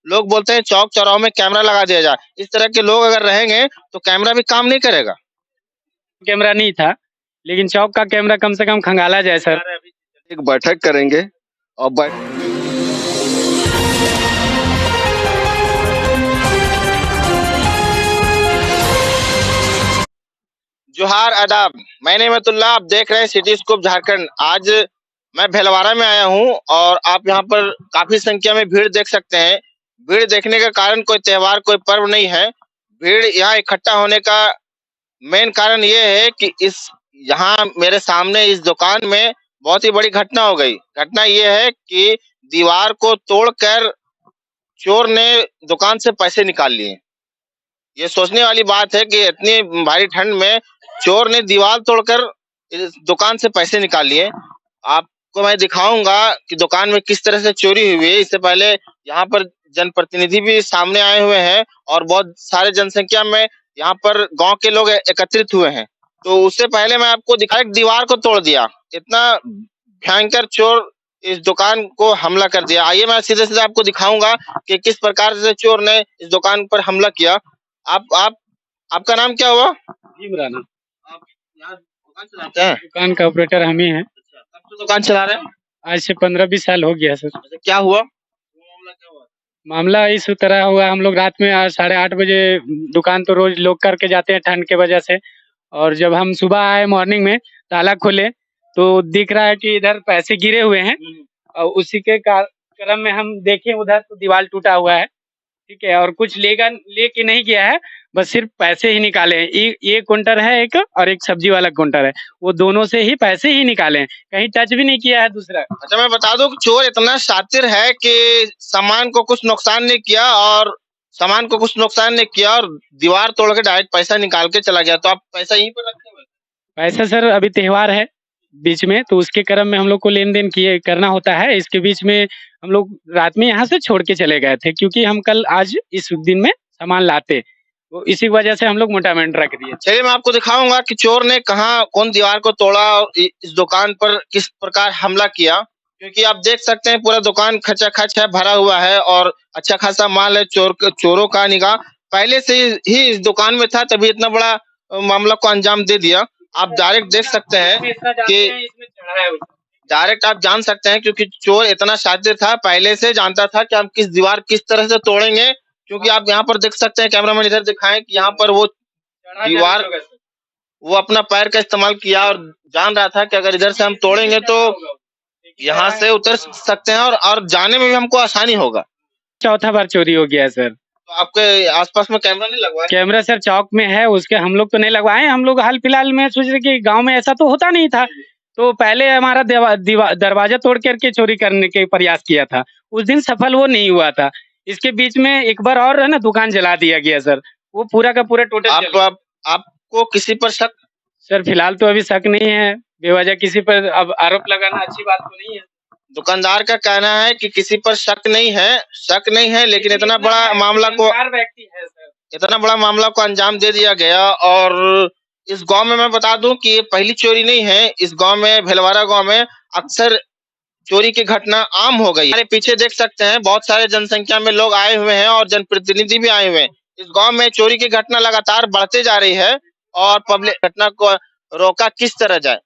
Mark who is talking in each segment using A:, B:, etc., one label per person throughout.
A: लोग बोलते हैं चौक चौराहों में कैमरा लगा दिया जाए। इस तरह के लोग अगर रहेंगे तो कैमरा भी काम नहीं करेगा।
B: कैमरा नहीं था, लेकिन चौक का कैमरा कम से कम खंगाला जाए सर।
C: एक बैठक करेंगे और
A: जोहार आदाब, मैं नेमतुल्ला, आप देख रहे हैं सिटी स्कोप झारखंड। आज मैं भीलवाड़ा में आया हूं और आप यहां पर काफी संख्या में भीड़ देख सकते हैं। भीड़ देखने का कारण कोई त्योहार कोई पर्व नहीं है। भीड़ यहाँ इकट्ठा होने का मेन कारण ये है कि यहाँ मेरे सामने इस दुकान में बहुत ही बड़ी घटना हो गई। घटना ये है कि दीवार को तोड़कर चोर ने दुकान से पैसे निकाल लिए। ये सोचने वाली बात है कि इतनी भारी ठंड में चोर ने दीवार तोड़कर इस दुकान से पैसे निकाल लिए। आपको मैं दिखाऊंगा कि दुकान में किस तरह से चोरी हुई है। इससे पहले यहाँ पर जनप्रतिनिधि भी सामने आए हुए हैं और बहुत सारे जनसंख्या में यहाँ पर गांव के लोग एकत्रित हुए हैं। तो उससे पहले मैं आपको दिखाया, दीवार को तोड़ दिया। इतना भयंकर चोर इस दुकान को हमला कर दिया। आइए मैं सीधे सीधे आपको दिखाऊंगा कि किस प्रकार से चोर ने इस दुकान पर हमला किया। आपका नाम क्या हुआ?
B: इमरान।
A: आप यहाँ दुकान चलाते हैं?
B: दुकान का ऑपरेटर हम ही हैं।
A: कब से दुकान चला रहे हैं?
B: आज से 15-20 साल हो गया सर।
A: क्या हुआ?
B: मामला इस तरह हुआ, हम लोग रात में 8:30 बजे दुकान तो रोज लोग करके जाते हैं ठंड के वजह से, और जब हम सुबह आए मॉर्निंग में ताला खोले तो दिख रहा है कि इधर पैसे गिरे हुए हैं, और उसी के क्रम में हम देखें उधर तो दीवार टूटा हुआ है। ठीक है, और कुछ लेके नहीं गया है, बस सिर्फ पैसे ही निकाले हैं। ये काउंटर है एक, और एक सब्जी वाला काउंटर है, वो दोनों से ही पैसे ही निकाले हैं, कहीं टच भी नहीं किया है दूसरा।
A: अच्छा, मैं बता दूं कि चोर इतना शातिर है कि सामान को कुछ नुकसान नहीं किया और दीवार तोड़ के डायरेक्ट पैसा निकाल के चला गया। तो आप पैसा यहीं पर रखे हुए?
B: पैसा सर अभी त्योहार है बीच में, तो उसके क्रम में हम लोग को लेन देन करना होता है। इसके बीच में हम लोग रात में यहाँ से छोड़ के चले गए थे, क्योंकि हम कल आज इस दिन में सामान लाते, तो इसी वजह से हम लोग मोटामेंट रख दिए।
A: चलिए मैं आपको दिखाऊंगा कि चोर ने कौन दीवार को तोड़ा और इस दुकान पर किस प्रकार हमला किया। क्योंकि आप देख सकते हैं पूरा दुकान खचाखच है, भरा हुआ है और अच्छा खासा माल है। चोरों का निगाह पहले से ही इस दुकान में था, तभी इतना बड़ा मामला को अंजाम दे दिया। आप डायरेक्ट देख सकते हैं कि डायरेक्ट आप जान सकते हैं, क्योंकि चोर इतना शातिर था, पहले से जानता था कि हम दीवार किस तरह से तोड़ेंगे। क्योंकि आप यहाँ पर देख सकते हैं, कैमरामैन इधर दिखाएं कि यहाँ पर वो दीवार वो अपना पैर का इस्तेमाल किया और जान रहा था कि अगर इधर से हम तोड़ेंगे तो यहाँ से उतर सकते हैं और जाने में भी हमको आसानी होगा।
B: चौथा बार चोरी हो गया है सर।
A: तो आपके आसपास में कैमरा नहीं लगवाया?
B: कैमरा सर चौक में है, उसके हम लोग तो नहीं लगवाए। हम लोग हाल फिलहाल में सोच रहे कि गांव में ऐसा तो होता नहीं था, तो पहले हमारा दरवाजा तोड़ करके चोरी करने के प्रयास किया था। उस दिन सफल वो नहीं हुआ था। इसके बीच में एक बार और है ना, दुकान जला दिया गया सर, वो पूरा का पूरा टोटल।
A: आपको किसी पर शक?
B: सर फिलहाल तो अभी शक नहीं है, बेवजह किसी पर अब आरोप लगाना अच्छी बात तो नहीं है।
A: दुकानदार का कहना है कि किसी पर शक नहीं है, लेकिन इतना बड़ा मामला को अंजाम दे दिया गया। और इस गांव में मैं बता दूं कि ये पहली चोरी नहीं है। इस गांव में, भीलवाड़ा गांव में अक्सर चोरी की घटना आम हो गई। हमारे पीछे देख सकते हैं बहुत सारे जनसंख्या में लोग आए हुए हैं और जनप्रतिनिधि भी आए हुए हैं। इस गांव में चोरी की घटना लगातार बढ़ते जा रही है और पब्लिक घटना को रोका किस तरह जाए।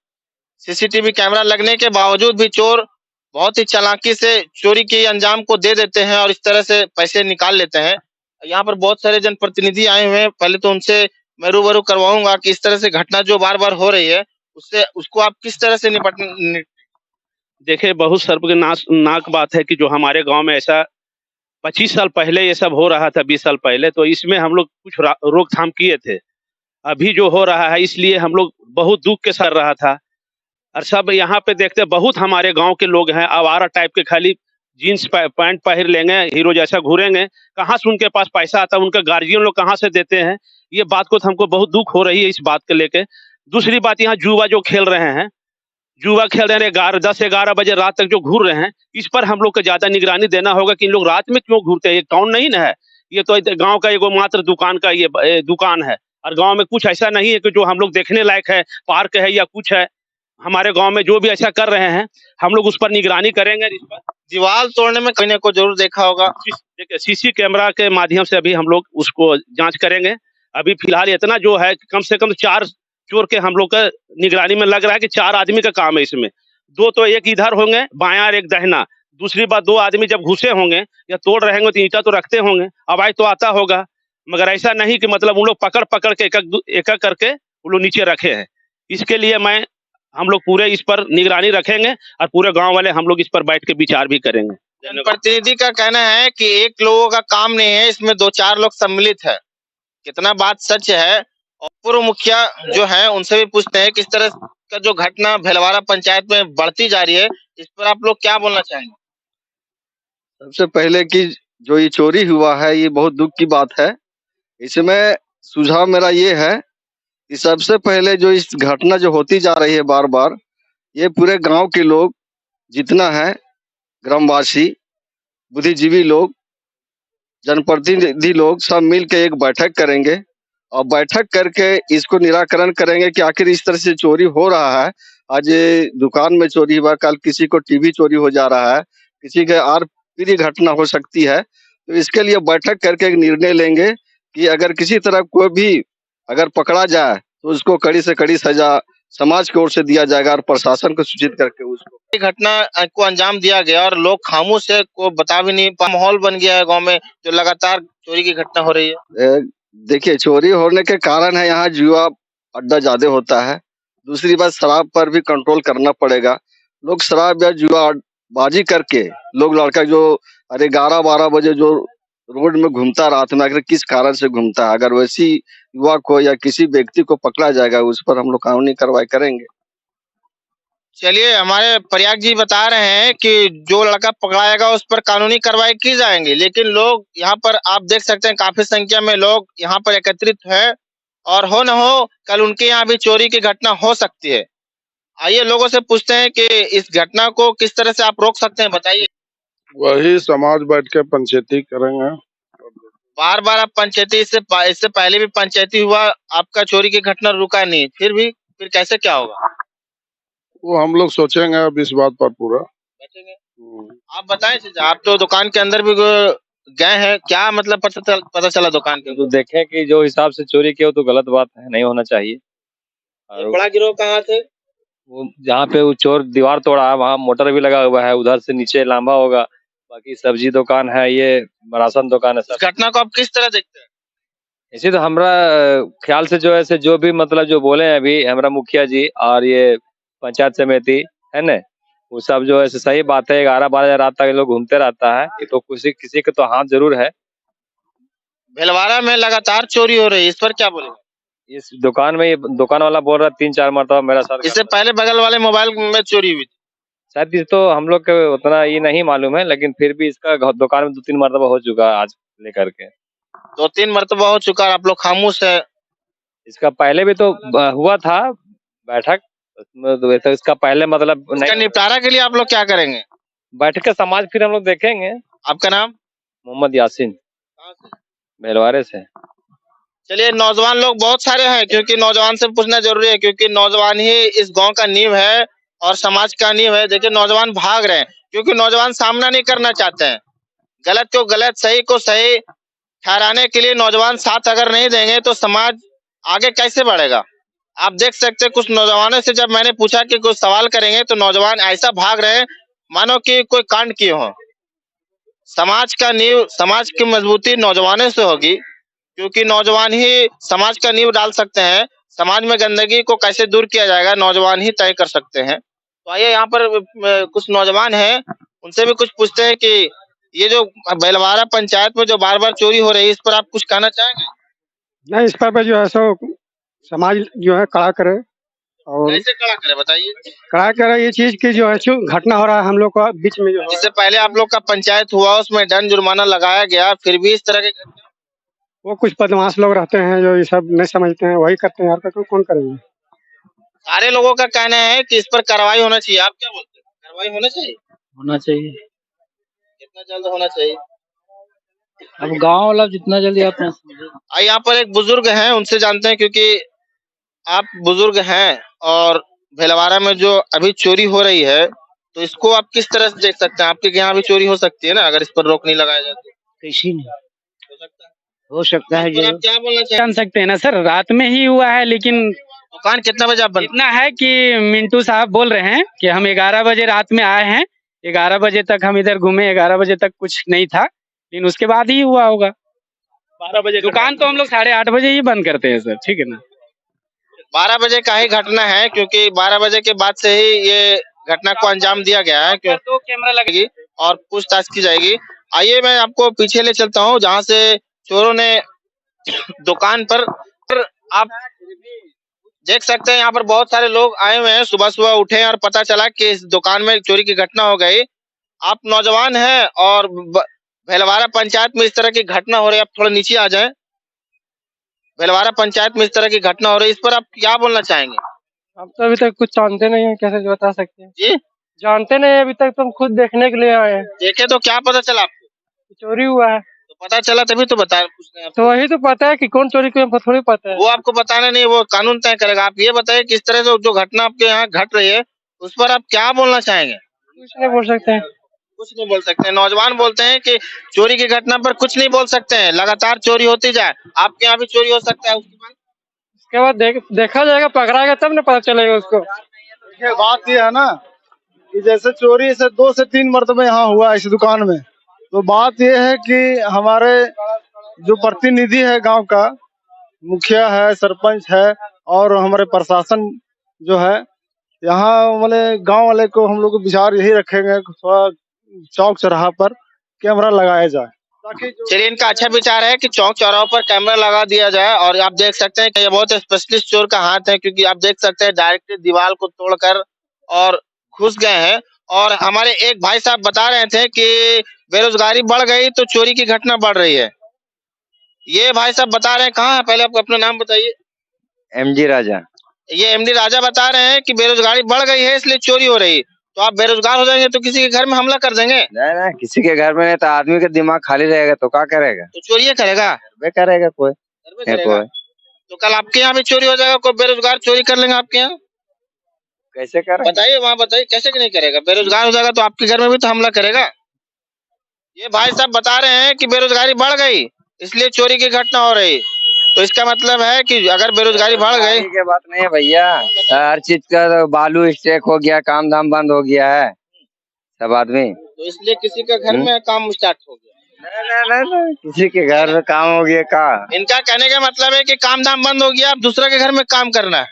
A: सीसीटीवी कैमरा लगने के बावजूद भी चोर बहुत ही चालाकी से चोरी के अंजाम को दे देते हैं और इस तरह से पैसे निकाल लेते हैं। यहाँ पर बहुत सारे जनप्रतिनिधि आए हुए हैं, पहले तो उनसे मैं रूबरू करवाऊंगा कि इस तरह से घटना जो बार बार हो रही है उसको आप किस तरह से
D: देखिए, बहुत शर्मनाक बात है कि जो हमारे गांव में ऐसा 25 साल पहले ये सब हो रहा था, 20 साल पहले, तो इसमें हम लोग कुछ रोकथाम किए थे। अभी जो हो रहा है इसलिए हम लोग बहुत दुख के साथ रहा था। और सब यहाँ पे देखते बहुत हमारे गांव के लोग हैं आवारा टाइप के, खाली जीन्स पैंट पहन लेंगे, हीरो जैसा घूरेंगे। कहाँ से उनके पास पैसा आता है, उनके गार्जियन लोग कहाँ से देते हैं, ये बात को हमको बहुत दुख हो रही है इस बात को लेके। दूसरी बात, यहाँ जुआ जो खेल रहे हैं, 10-11 बजे रात तक जो घूर रहे हैं, इस पर हम लोग को ज्यादा निगरानी देना होगा कि इन लोग रात में क्यों घूरते हैं। ये टाउन नहीं ना है, ये तो गांव का एगो मात्र दुकान का ये दुकान है, और गांव में कुछ ऐसा नहीं है कि जो हम लोग देखने लायक है, पार्क है या कुछ है। हमारे गांव में जो भी ऐसा कर रहे हैं हम लोग उस पर निगरानी करेंगे। इस पर
A: दीवार तोड़ने में कहीं को जरूर देखा होगा।
D: देखिए सीसी कैमरा के माध्यम से अभी हम लोग उसको जांच करेंगे। अभी फिलहाल इतना जो है कम से कम 4 चोर के हम लोग का निगरानी में लग रहा है कि 4 आदमी का काम है इसमें। 2 तो एक इधर होंगे बायां और एक दाहिना। दूसरी बात 2 आदमी जब घुसे होंगे या तोड़ रहे होंगे तो ईंटा तो रखते होंगे, आवाज तो आता होगा। मगर ऐसा नहीं कि मतलब उन लोग पकड़ के एक-एक करके वो लोग नीचे रखे हैं। इसके लिए हम लोग पूरे इस पर निगरानी रखेंगे और पूरे गाँव वाले हम लोग इस पर बैठ के विचार भी करेंगे।
A: जनप्रतिनिधि का कहना है कि एक लोगों का काम नहीं है, इसमें 2-4 लोग सम्मिलित है। कितना बात सच है? और पूर्व मुखिया जो है उनसे भी पूछते हैं किस तरह का जो घटना भेलवाड़ा पंचायत में बढ़ती जा रही है, इस पर आप लोग क्या बोलना चाहेंगे?
C: सबसे पहले कि जो ये चोरी हुआ है ये बहुत दुख की बात है। इसमें सुझाव मेरा ये है कि सबसे पहले जो इस घटना जो होती जा रही है बार-बार, ये पूरे गाँव के लोग जितना है ग्रामवासी, बुद्धिजीवी लोग, जनप्रतिनिधि लोग सब मिल के एक बैठक करेंगे और बैठक करके इसको निराकरण करेंगे कि आखिर इस तरह से चोरी हो रहा है। आज ये दुकान में चोरी हुआ, कल किसी को टीवी चोरी हो जा रहा है, किसी के और भी घटना हो सकती है। तो इसके लिए बैठक करके एक निर्णय लेंगे कि अगर किसी तरह कोई भी अगर पकड़ा जाए तो उसको कड़ी से कड़ी सजा समाज की ओर से दिया जाएगा और प्रशासन को सूचित करके उसको
A: ये घटना को अंजाम दिया गया और लोग खामोश है, को बता भी नहीं माहौल बन गया है गांव में जो लगातार चोरी की घटना हो रही है।
C: देखिए चोरी होने के कारण है यहाँ जुआ अड्डा ज्यादा होता है। दूसरी बात शराब पर भी कंट्रोल करना पड़ेगा। लोग शराब या जुआ बाजी करके लोग लड़का जो अरे 11-12 बजे जो रोड में घूमता रात में आखिर किस कारण से घूमता है, अगर वैसी युवा को या किसी व्यक्ति को पकड़ा जाएगा उस पर हम लोग कानूनी कार्रवाई करेंगे।
A: चलिए हमारे प्रयाग जी बता रहे हैं कि जो लड़का पकड़ाएगा उस पर कानूनी कार्रवाई की जाएंगी, लेकिन लोग यहाँ पर आप देख सकते हैं काफी संख्या में लोग यहाँ पर एकत्रित है और हो न हो कल उनके यहाँ भी चोरी की घटना हो सकती है। आइए लोगों से पूछते हैं कि इस घटना को किस तरह से आप रोक सकते हैं, बताइए।
E: वही समाज बैठ के पंचायती करेंगे।
A: बार बार आप पंचायती इससे पहले भी पंचायती हुआ, आपका चोरी की घटना रुका नहीं, फिर कैसे क्या होगा?
E: वो हम लोग सोचेंगे अब इस बात पर पूरा।
A: आप बताएं चाचा, आप तो दुकान के अंदर भी गए हैं, क्या मतलब पता चला दुकान के?
F: तो देखें कि जो हिसाब से चोरी किया हो तो गलत बात है, नहीं होना चाहिए।
A: और बड़ा गिरोह कहाँ थे?
F: वो जहाँ पे वो चोर दीवार तोड़ा है वहाँ मोटर भी लगा हुआ है, उधर से नीचे लांबा होगा। बाकी सब्जी दुकान है, ये राशन दुकान है सब।
A: इस घटना को आप किस तरह देखते हैं?
F: इसी तो हमरा ख्याल से जो है जो भी मतलब जो बोले हैं अभी हमारा मुखिया जी और ये पंचायत समिति है न, वो सब जो है सही बात है। 11-12 रात तक लोग घूमते रहता है, तो किसी के तो हाथ जरूर है।
A: भेलवाड़ा में लगातार चोरी हो रही है, इस पर क्या बोलेंगे?
F: इस दुकान में ये दुकान वाला बोल रहा है 3-4 मरतबा मेरा साथ।
A: इससे पहले बगल वाले मोबाइल में चोरी हुई थी।
F: शायद ये तो हम लोग को उतना ये नहीं मालूम है, लेकिन फिर भी इसका दुकान में 2-3 मरतबा हो चुका है आज लेकर के।
A: 2-3 मरतबा हो चुका है, आप लोग खामोश है।
F: इसका पहले भी तो हुआ था बैठक, उसमें तो इसका पहले मतलब
A: इसका निपटारा के लिए आप लोग क्या करेंगे?
F: बैठक के समाज फिर हम लोग देखेंगे।
A: आपका नाम?
F: मोहम्मद यासीन, भेलवाड़े से।
A: चलिए नौजवान लोग बहुत सारे हैं, क्योंकि नौजवान से पूछना जरूरी है, क्योंकि नौजवान ही इस गांव का नींव है और समाज का नींव है। देखिए नौजवान भाग रहे हैं क्योंकि नौजवान सामना नहीं करना चाहते हैं। गलत को गलत, सही को सही ठहराने के लिए नौजवान साथ अगर नहीं देंगे तो समाज आगे कैसे बढ़ेगा? आप देख सकते हैं कुछ नौजवानों से जब मैंने पूछा कि कुछ सवाल करेंगे तो नौजवान ऐसा भाग रहे हैं मानो कि कोई कांड किए हो। समाज का नींव, समाज की मजबूती नौजवानों से होगी, क्योंकि नौजवान ही समाज का नींव डाल सकते हैं। समाज में गंदगी को कैसे दूर किया जाएगा नौजवान ही तय कर सकते हैं। तो आइए यहाँ पर कुछ नौजवान हैं, उनसे भी कुछ पूछते हैं कि ये जो भेलवाड़ा पंचायत में जो बार बार चोरी हो रही है, इस पर आप कुछ कहना चाहेंगे?
B: नहीं, इस पर जो है सो समाज जो है कड़ा करे और
A: कैसे कड़ा करे बताइए?
B: कड़ा करे ये चीज की जो है घटना हो रहा है हम लोग का बीच में जो है।
A: इससे पहले आप लोग का पंचायत हुआ, उसमें दंड जुर्माना लगाया गया, फिर भी इस तरह के घटना।
B: वो कुछ बदमाश लोग रहते हैं जो ये सब नहीं समझते हैं, वही करते हैं यार, तो कौन करेंगे?
A: सारे लोगों का कहना है कि इस पर कार्रवाई होना चाहिए, आप क्या बोलते हैं? कार्रवाई होना चाहिए?
G: होना चाहिए।
A: कितना जल्द होना चाहिए?
G: अब गांव वाला जितना जल्दी आप
A: यहाँ पर एक बुजुर्ग हैं, उनसे जानते हैं, क्योंकि आप बुजुर्ग हैं और भेलवाड़ा में जो अभी चोरी हो रही है तो इसको आप किस तरह से देख सकते हैं? आपके यहाँ भी चोरी हो सकती है ना, अगर इस पर रोक नहीं लगाया जाए तो?
G: कैसी नहीं
A: हो सकता है।
G: हो सकता है
A: इस पर
G: जो
A: आप क्या बोलना
B: जान
A: चाहेंगे?
B: सकते हैं ना सर, रात में ही हुआ है, लेकिन
A: दुकान कितना बजे आप बंद?
B: इतना है कि मिंटू साहब बोल रहे हैं कि हम 11 बजे रात में आए हैं, 11 बजे तक हम इधर घूमे, 11 बजे तक कुछ नहीं था, लेकिन उसके बाद ही हुआ होगा।
D: 12 बजे का
B: दुकान तो हम लोग 8:30 बजे ही बंद करते हैं सर, ठीक है ना।
A: 12 बजे का ही घटना है, क्योंकि 12 बजे के बाद से ही ये घटना को अंजाम दिया गया है। क्यों?
B: 2 कैमरा लगेगी
A: और पूछताछ की जाएगी। आइए मैं आपको पीछे ले चलता हूँ, जहाँ से चोरों ने दुकान पर आप देख सकते हैं, यहाँ पर बहुत सारे लोग आए हुए हैं। सुबह सुबह उठे और पता चला कि इस दुकान में चोरी की घटना हो गई। आप नौजवान हैं और भेलवाड़ा पंचायत में इस तरह की घटना हो रही है। आप थोड़ा नीचे आ जाएं। भेलवाड़ा पंचायत में इस तरह की घटना हो रही है, इस पर आप क्या बोलना चाहेंगे?
H: हम तो अभी तक कुछ जानते नहीं है, कैसे बता सकते हैं?
A: जी
H: जानते नहीं, अभी तक तुम खुद देखने के लिए आए हैं।
A: देखे तो क्या पता चला आपको?
H: चोरी हुआ है
A: तो पता चला तभी तो बता पूछने
H: तो वही तो पता है कि कौन चोरी किया, हमको थोड़ी पता है।
A: वो आपको बताना नहीं, वो कानून तय करेगा। आप ये बताइए किस तरह से जो घटना आपके यहाँ घट रही है उस पर आप क्या बोलना चाहेंगे?
H: कुछ नहीं बोल सकते हैं।
A: कुछ नहीं बोल सकते। नौजवान बोलते हैं कि चोरी की घटना पर कुछ नहीं बोल सकते हैं, लगातार चोरी होती जाए। आपके यहाँ भी चोरी हो सकता है,
H: उसके बाद देखा जाएगा, पकड़ाएगा तब न पता चलेगा उसको।
E: देखिए बात ये है ना कि जैसे चोरी से 2 से 3 मरतबे यहाँ हुआ है इस दुकान में। तो बात ये है कि हमारे जो प्रतिनिधि है गांव का, मुखिया है, सरपंच है और हमारे प्रशासन जो है यहाँ वाले गांव वाले को हम लोग विचार यही रखेंगे कि थोड़ा चौक चौराहा पर कैमरा लगाया जाए, ताकि
A: चलिए इनका अच्छा विचार है कि चौक चौराहों पर कैमरा लगा दिया जाए। और आप देख सकते हैं कि ये बहुत स्पेशलिस्ट चोर का हाथ है, क्योंकि आप देख सकते हैं डायरेक्ट दीवार को तोड़कर और घुस गए हैं। और हमारे एक भाई साहब बता रहे थे कि बेरोजगारी बढ़ गई तो चोरी की घटना बढ़ रही है। ये भाई साहब बता रहे हैं, कहाँ है? पहले आप अपना नाम बताइए।
I: एमजी राजा।
A: ये एमडी राजा बता रहे हैं कि बेरोजगारी बढ़ गई है इसलिए चोरी हो रही है। तो आप बेरोजगार हो जाएंगे तो किसी के घर में हमला कर देंगे?
I: नहीं, किसी के घर में नहीं तो आदमी का दिमाग खाली रहेगा तो क्या करेगा?
A: तो चोरी करेगा?
I: वे करेगा कोई।
A: करेगा। तो कल आपके यहाँ भी चोरी हो जाएगा, कोई बेरोजगार चोरी कर लेंगे आपके यहाँ?
I: कैसे करेगा?
A: बताइए, वहाँ बताइए कैसे नहीं करेगा? बेरोजगार हो जाएगा तो आपके घर में भी तो हमला करेगा। ये भाई साहब बता रहे हैं कि बेरोजगारी बढ़ गई इसलिए चोरी की घटना हो रही। तो इसका मतलब है कि अगर बेरोजगारी बढ़ गई
I: की बात नहीं है भैया, हर चीज का तो बालू स्टेक हो गया, काम धाम बंद हो गया है सब आदमी,
A: तो इसलिए किसी का घर में काम स्टार्ट हो गया।
I: नहीं, किसी के घर में काम हो गया का?
A: इनका कहने का मतलब है कि काम धाम बंद हो गया, अब दूसरे के घर में काम करना है,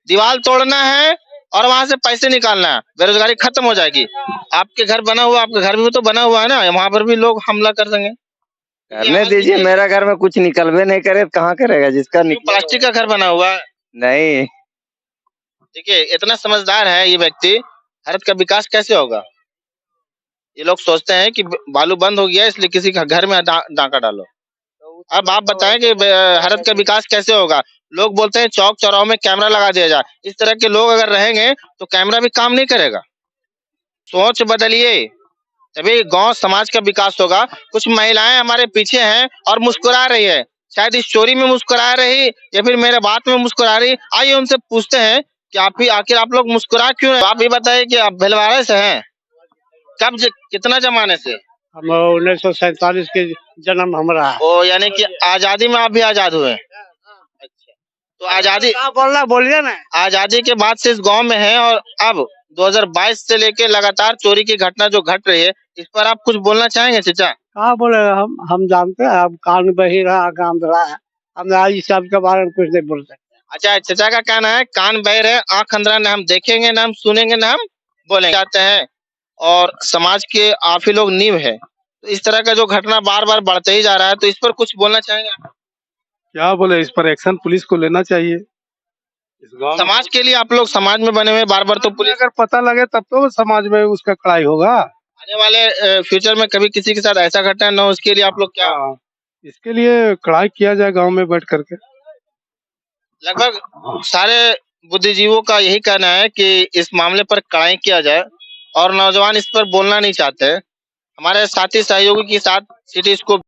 A: दीवार तोड़ना है और वहां से पैसे निकालना है, बेरोजगारी खत्म हो जाएगी। आपके घर बना हुआ, आपके घर भी तो बना हुआ है ना, वहां पर भी लोग हमला कर देंगे।
I: करने दीजिए, मेरा घर में कुछ निकलवे नहीं करे कहाँ करेगा? जिसका
A: प्लास्टिक का घर बना हुआ है।
I: नहीं,
A: देखिए इतना समझदार है ये व्यक्ति, भारत का विकास कैसे होगा? ये लोग सोचते हैं कि बालू बंद हो गया इसलिए किसी का घर में डाका डालो। अब आप बताएं कि भारत का विकास कैसे होगा? लोग बोलते हैं चौक चौराहों में कैमरा लगा दिया जाए। इस तरह के लोग अगर रहेंगे तो कैमरा भी काम नहीं करेगा। सोच बदलिए, तभी गांव समाज का विकास होगा। कुछ महिलाएं हमारे पीछे हैं और मुस्कुरा रही है, शायद इस चोरी में मुस्कुरा रही या फिर मेरे बात में मुस्कुरा रही। आइए उनसे पूछते हैं कि आखिर आप लोग मुस्कुरा क्यों रहे? आप ये बताइए कि आप भेलवाड़े से हैं? कब कितना जमाने से?
H: हम 1947 के जन्म हमारा।
A: ओ, यानी कि आजादी में आप भी आजाद हुए? अच्छा, तो आजादी
H: बोलना बोलिए ना।
A: आजादी के बाद से इस गांव में है और अब 2022 से लेके लगातार चोरी की घटना जो घट रही है, इस पर आप कुछ बोलना चाहेंगे चाचा?
H: कहाँ बोलेगा, हम जानते हैं, हम कान बही रहा, काम रहा है, हम इस सब के बारे में कुछ नहीं बोल सकते।
A: अच्छा, चाचा का कहना है कान बहर है, आंख अंधरा, न हम देखेंगे न हम सुनेंगे न हम बोलेंगे चाहते हैं। और समाज के आप ही लोग नींव है, तो इस तरह का जो घटना बार बार बढ़ते ही जा रहा है, तो इस पर कुछ बोलना चाहेंगे?
E: क्या बोले, इस पर एक्शन पुलिस को लेना चाहिए।
A: समाज के लिए आप लोग समाज में बने हुए, बार बार तो पुलिस
E: अगर पता लगे तब तो समाज में उसका कड़ाई होगा।
A: आने वाले फ्यूचर में कभी किसी के साथ ऐसा घटना न हो, उसके लिए आप लोग क्या?
E: इसके लिए कड़ाई किया जाए गांव में बैठ करके।
A: लगभग सारे बुद्धिजीवों का यही कहना है कि इस मामले पर कड़ाई किया जाए और नौजवान इस पर बोलना नहीं चाहते। हमारे साथी सहयोगी के साथ सिटी स्कूप